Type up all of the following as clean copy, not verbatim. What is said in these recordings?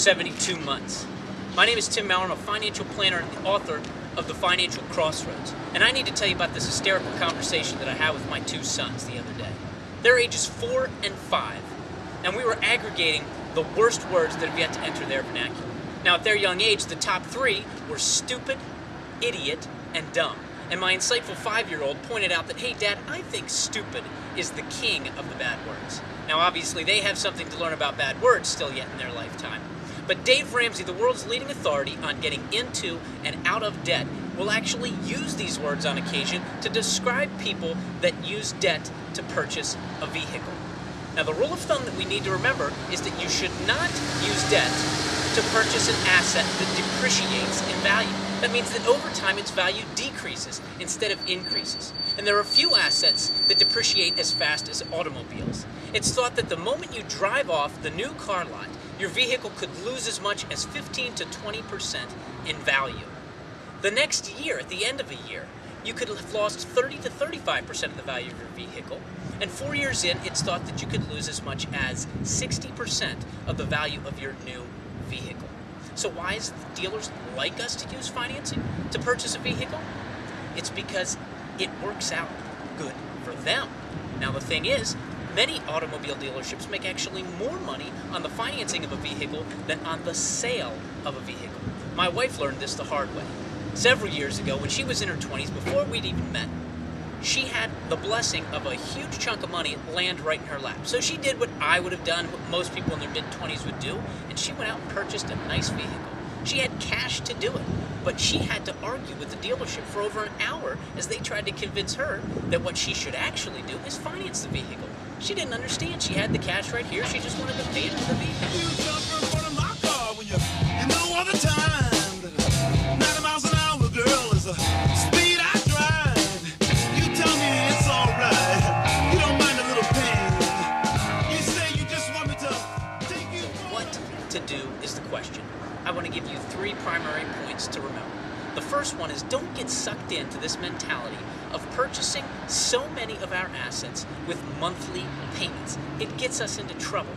72 months. My name is Tim Maurer. I'm a financial planner and the author of the Financial Crossroads. And I need to tell you about this hysterical conversation that I had with my two sons the other day. They're ages 4 and 5, and we were aggregating the worst words that have yet to enter their vernacular. Now, at their young age, the top 3 were stupid, idiot, and dumb. And my insightful 5-year-old pointed out that, hey, Dad, I think stupid is the king of the bad words. Now, obviously, they have something to learn about bad words still yet in their lifetime. But Dave Ramsey, the world's leading authority on getting into and out of debt, will actually use these words on occasion to describe people that use debt to purchase a vehicle. Now, the rule of thumb that we need to remember is that you should not use debt to purchase an asset that depreciates in value. That means that over time its value decreases instead of increases. And there are few assets that depreciate as fast as automobiles. It's thought that the moment you drive off the new car lot, your vehicle could lose as much as 15 to 20% in value. The next year, at the end of a year, you could have lost 30 to 35% of the value of your vehicle. And 4 years in, it's thought that you could lose as much as 60% of the value of your new vehicle. So why is the dealers like us to use financing to purchase a vehicle? It's because it works out good for them. Now the thing is, many automobile dealerships make actually more money on the financing of a vehicle than on the sale of a vehicle. My wife learned this the hard way. Several years ago, when she was in her 20s, before we'd even met, she had the blessing of a huge chunk of money land right in her lap. So she did what I would have done, what most people in their mid-20s would do, and she went out and purchased a nice vehicle. She had cash to do it, but she had to argue with the dealership for over an hour as they tried to convince her that what she should actually do is finance the vehicle. She didn't understand. She had the cash right here. She just wanted to pay it for the vehicle. You jump in front of my car when you know all the time that 90 miles an hour, girl, is the speed I drive. You tell me it's alright. You don't mind a little pain. You say you just want me to take you. What to do is the question. I want to give you 3 primary points to remember. The first one is don't get sucked into this mentality of purchasing so many of our assets with monthly payments. It gets us into trouble.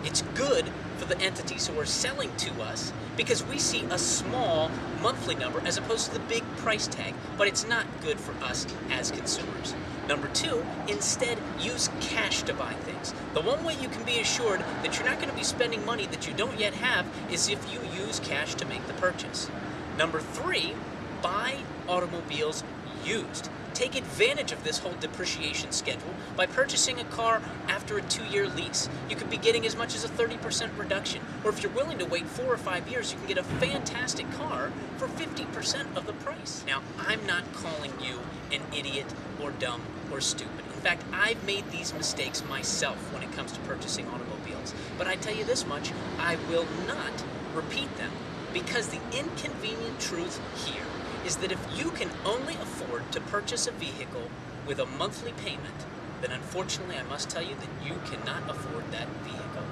It's good for the entities who are selling to us because we see a small monthly number as opposed to the big price tag, but it's not good for us as consumers. Number 2, instead use cash to buy things. The one way you can be assured that you're not going to be spending money that you don't yet have is if you use cash to make the purchase. Number 3, buy automobiles used. Take advantage of this whole depreciation schedule by purchasing a car after a 2-year lease. You could be getting as much as a 30% reduction. Or if you're willing to wait 4 or 5 years, you can get a fantastic car for 50% of the price. Now, I'm not calling you an idiot or dumb or stupid. In fact, I've made these mistakes myself when it comes to purchasing automobiles. But I tell you this much, I will not repeat them because the inconvenient truth here is that if you can only afford to purchase a vehicle with a monthly payment, then unfortunately I must tell you that you cannot afford that vehicle.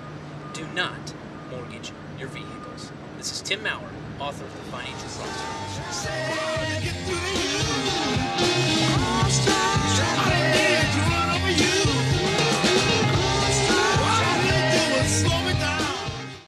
Do not mortgage your vehicles. This is Tim Maurer, author of the Financial Crossroads.